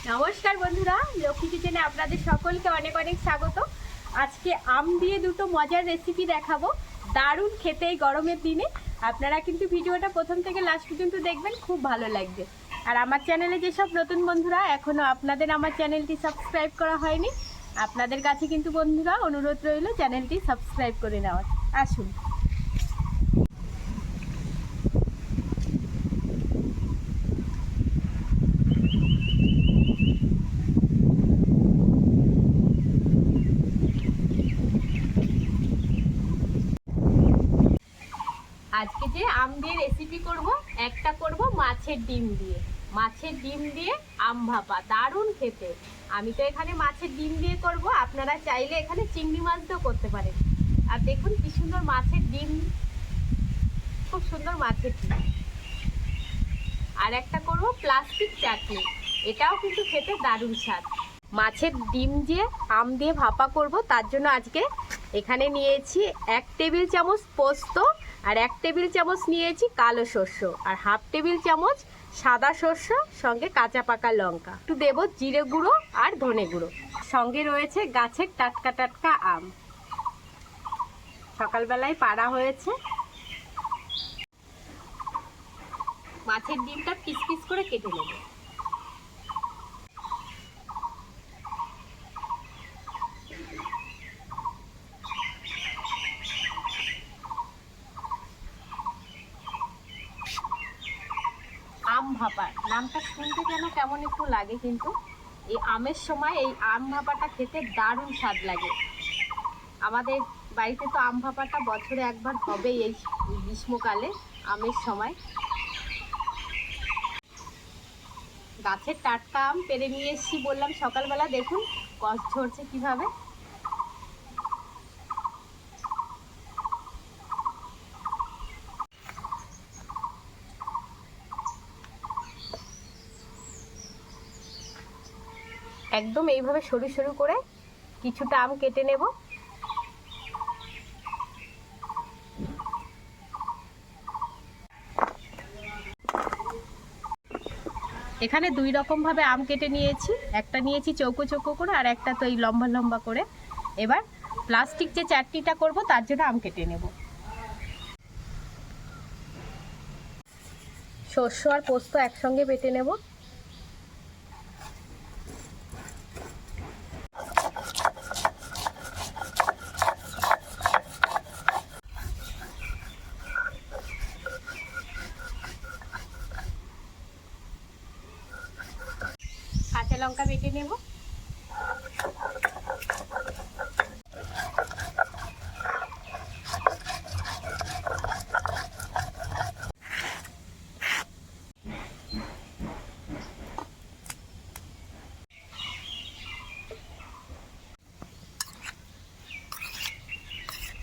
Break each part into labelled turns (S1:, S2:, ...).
S1: নমস্কার বন্ধুরা, লক্ষ্মী কিচেনে আপনাদের সকলকে অনেক অনেক স্বাগত। আজকে আম দিয়ে দুটো মজার রেসিপি দেখাবো, দারুণ খেতে এই গরমের দিনে। আপনারা কিন্তু ভিডিওটা প্রথম থেকে লাস্ট পর্যন্ত দেখবেন, খুব ভালো লাগবে। আর আমার চ্যানেলে যেসব নতুন বন্ধুরা এখনও আপনাদের আমার চ্যানেলটি সাবস্ক্রাইব করা হয়নি, আপনাদের কাছে কিন্তু বন্ধুরা অনুরোধ রইল চ্যানেলটি সাবস্ক্রাইব করে নেওয়ার। আসুন। আজকে যে আম দিয়ে রেসিপি করব, একটা করব মাছের ডিম দিয়ে। মাছের ডিম দিয়ে আম ভাপা দারুণ খেতে। আমি তো এখানে মাছের ডিম দিয়ে করব, আপনারা চাইলে এখানে চিংড়ি মাছ দিয়েও করতে পারেন। আর দেখুন কি সুন্দর মাছের ডিম, খুব সুন্দর মাছের ডিম। আর একটা করব প্লাস্টিক চাটনি, এটাও কিন্তু খেতে দারুণ স্বাদ। মাছের ডিম দিয়ে আম দিয়ে ভাপা করব, তার জন্য আজকে এখানে নিয়েছি 1 টেবিল চামচ পোস্ত, আর 1 টেবিল চামচ নিয়েছি কালো শস্য, আর হাফ টেবিল চামচ সাদা শস্য, সঙ্গে কাঁচা পাকা লঙ্কা, একটু দেবো জিরে গুঁড়ো আর ধনে গুঁড়ো। সঙ্গে রয়েছে গাছের টাটকা টাটকা আম, সকালবেলায় পাড়া হয়েছে। মাছের ডিমটা পিস পিস করে কেটে নেব। আম ভাপা নামটা শুনতে যেন কেমন একটু লাগে, কিন্তু এই আমের সময় এই আম ভাপাটা খেতে দারুণ স্বাদ লাগে। আমাদের বাড়িতে তো আম ভাপাটা বছরে একবার হবেই এই গ্রীষ্মকালে আমের সময়। গাছের টাটকা আম পেড়ে নিয়ে এসেছি বললাম সকালবেলা, দেখুন কষ ঝরছে কিভাবে। একদম এইভাবে সরু সরু করে কিছুটা আম কেটে নেব। এখানে 2 রকম ভাবে আম কেটে নিয়েছি, একটা নিয়েছি চৌকো চৌকো করে, আর একটা তো এই লম্বা লম্বা করে। এবার প্লাস্টিক যে চাটনিটা করব তার জন্য আম কেটে নেব। শস্য আর পোস্ত একসঙ্গে বেটে নেব। কাঁচা লঙ্কা বেটে নেব।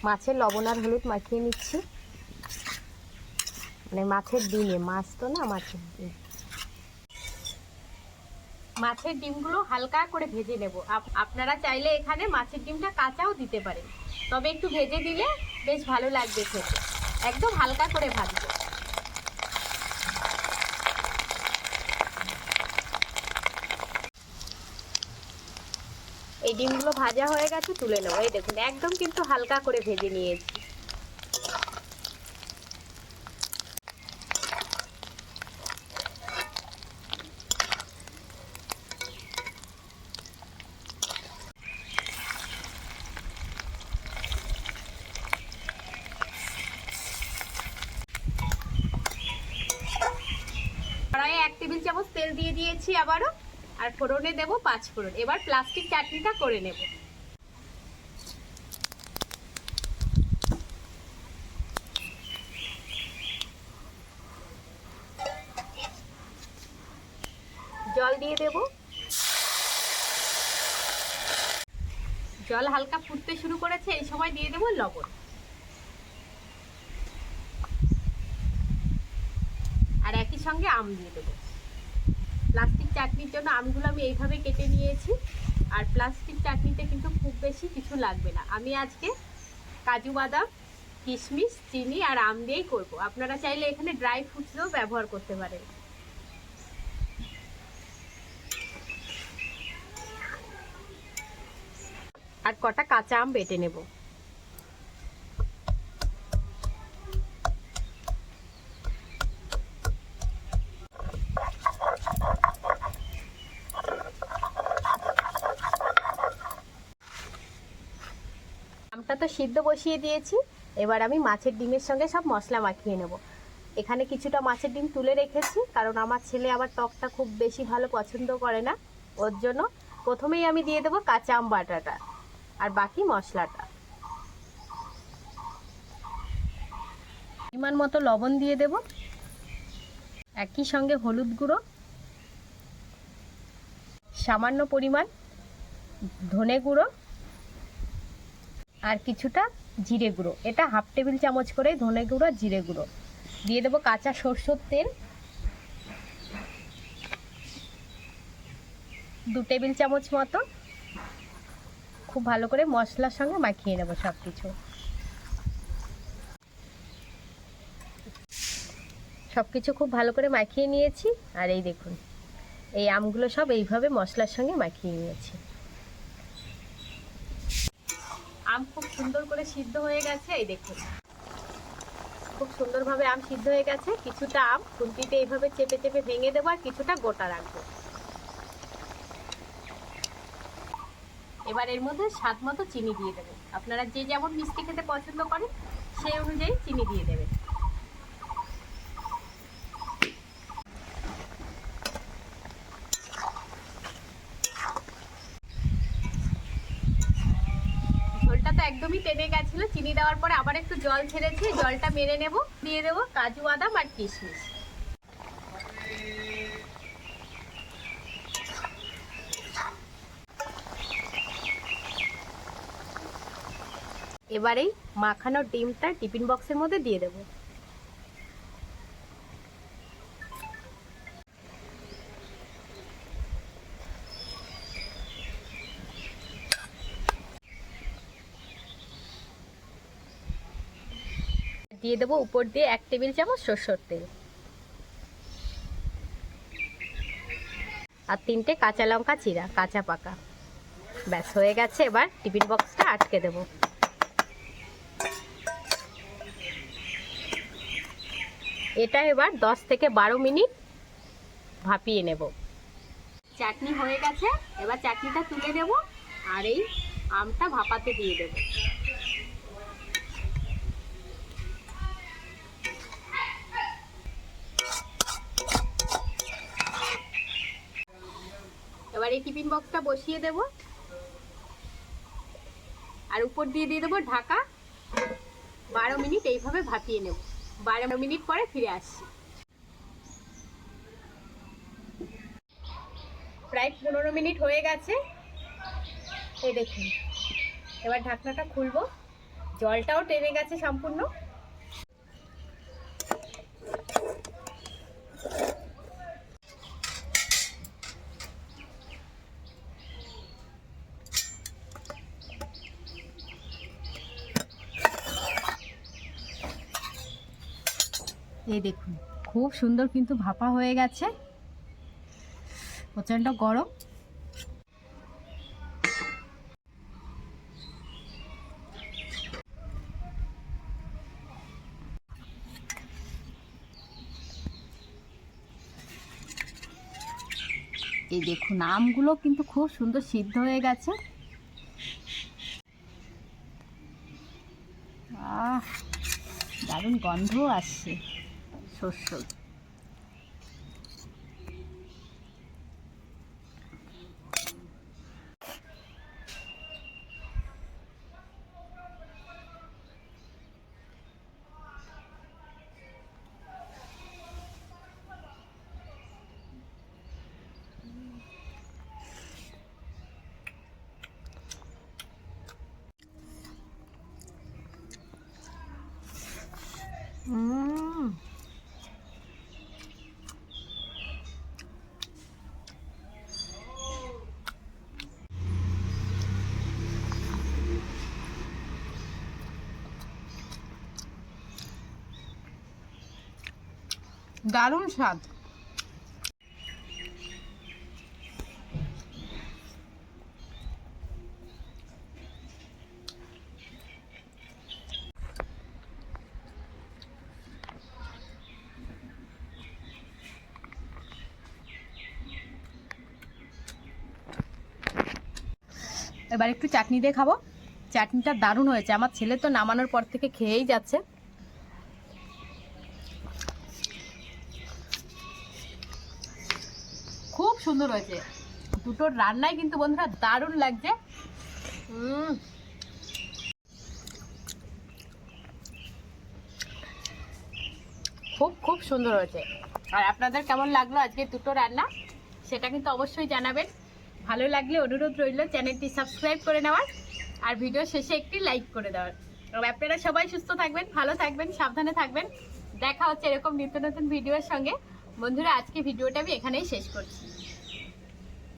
S1: মাছের লবণ আর হলুদ মাখিয়ে নিচ্ছি, মানে মাছের ডিমে, মাছ তো না, মাছের ডিম। মাছের ডিমগুলো হালকা করে ভেজে নেব। আপনারা চাইলে এখানে মাছের ডিমটা কাঁচাও দিতে পারেন, তবে একটু ভেজে দিলে বেশ ভালো লাগবে খেতে। একদম হালকা করে ভাজবো। এই ডিমগুলো ভাজা হয়ে গেছে, তুলে নেবো। এই দেখুন একদম কিন্তু হালকা করে ভেজে নিয়েছি। কড়াইয়ে 1 টেবিল চামচ তেল দিয়ে দিয়েছি আবারও, আর ফোড়নে দেব 5 ফোড়ন। এবার প্লাস্টিক চাটনিটা করে নেব। জল দিয়ে দেব। জল হালকা ফুটতে শুরু করেছে, এই সময় দিয়ে দেব লবণ। আর একই সঙ্গে আম দিয়ে দেবো। প্লাস্টিক চাটনির জন্য আমগুলো আমি এইভাবে কেটে নিয়েছি। আর প্লাস্টিক চাটনিতে কিন্তু খুব বেশি কিছু লাগবে না। আমি আজকে কাজু বাদাম, কিশমিশ, চিনি আর আম দিয়েই করব। আপনারা চাইলে এখানে ড্রাই ফ্রুটসও ব্যবহার করতে পারেন। আর কটা কাঁচা আম বেটে নেব। আমটা তো সিদ্ধ বসিয়ে দিয়েছি, এবার আমি মাছের ডিমের সঙ্গে সব মশলা মাখিয়ে নেব। এখানে কিছুটা মাছের ডিম তুলে রেখেছি, কারণ আমার ছেলে আবার টকটা খুব বেশি ভালো পছন্দ করে না। ওর জন্য প্রথমেই আমি দিয়ে দেবো কাঁচা আম বাটাটা আর বাকি মশলাটা। পরিমাণ মতো লবণ দিয়ে দেব, একই সঙ্গে হলুদ গুঁড়ো, সামান্য পরিমাণ ধনে গুঁড়ো আর কিছুটা জিরে গুঁড়ো। এটা হাফ টেবিল চামচ করে ধনে গুঁড়ো জিরে গুঁড়ো দিয়ে দেবো। কাঁচা সরষের তেল 2 টেবিল চামচ মতো। খুব ভালো করে মশলার সঙ্গে মাখিয়ে নেব সব কিছু। সব কিছু খুব ভালো করে মাখিয়ে নিয়েছি। আর এই দেখুন, এই আমগুলো সব এইভাবে মশলার সঙ্গে মাখিয়ে নিয়েছি। আম খুব সুন্দর করে সিদ্ধ হয়ে গেছে। এই দেখুন, খুব সুন্দরভাবে আম সিদ্ধ হয়ে গেছে। কিছুটা আম খুন্তিতে এইভাবে চেপে চেপে ভেঙে দেবো আর কিছুটা গোটা রাখবো। এবার এর মধ্যে স্বাদ মতো চিনি দিয়ে দেবো। আপনারা যে যেমন মিষ্টি খেতে পছন্দ করেন সেই অনুযায়ী চিনি দিয়ে দেবেন। ঝোলটা তো একদমই টেনে গেছিল, চিনি দেওয়ার পরে আবার একটু জল ছেড়েছি, জলটা মেরে নেব। দিয়ে দেবো কাজু বাদাম আর কিশমিশ। এবারেই মাখানো ডিমটা টিফিন বক্সের মধ্যে দিয়ে দেব। দিয়ে দেবো উপর দিয়ে 1 টেবিল চামচ সরষের তেল আর 3টে কাঁচা লঙ্কা চিরা কাঁচা পাকা। ব্যাস হয়ে গেছে। এবার টিফিন বক্সটা আটকে দেব। এটা এবার 10 থেকে 12 মিনিট ভাপিয়ে নেব। চাটনি হয়ে গেছে, এবার চাটনিটা তুলে দেব আর এই আমটা ভাপাতে দিয়ে দেব। এবার এই টিফিন বক্সটা বসিয়ে দেব আর উপর দিয়ে দিয়ে দেবো ঢাকা। 12 মিনিট এইভাবে ভাপিয়ে নেব। 12 মিনিট পরে ফিরে আসছি। প্রায় 15 মিনিট হয়ে গেছে। এই দেখুন, এবার ঢাকনাটা খুলবো। জলটাও টেনে গেছে সম্পূর্ণ। এই দেখুন, খুব সুন্দর কিন্তু ভাপা হয়ে গেছে। প্রচণ্ড গরম। এই দেখুন, আমগুলো কিন্তু খুব সুন্দর সিদ্ধ হয়ে গেছে। দারুণ গন্ধ আসছে সরষের। দারুণ স্বাদ। এবার একটু চাটনি দিয়ে খাবো। চাটনিটা দারুণ হয়েছে, আমার ছেলে তো নামানোর পর থেকে খেয়েই যাচ্ছে। খুব সুন্দর হয়েছে, দুটোর রান্নাই কিন্তু বন্ধুরা দারুণ লাগছে। খুব খুব সুন্দর হয়েছে। আর আপনাদের কেমন লাগলো আজকে দুটো রান্না সেটা কিন্তু অবশ্যই জানাবেন। ভালো লাগলে অনুরোধ রইল চ্যানেলটি সাবস্ক্রাইব করে নেওয়ার, আর ভিডিও শেষে একটি লাইক করে দেওয়ার। আপনারা সবাই সুস্থ থাকবেন, ভালো থাকবেন, সাবধানে থাকবেন। দেখা হচ্ছে এরকম নিত্য নতুন ভিডিওর সঙ্গে। বন্ধুরা আজকে ভিডিওটা আমি এখানেই শেষ করছি।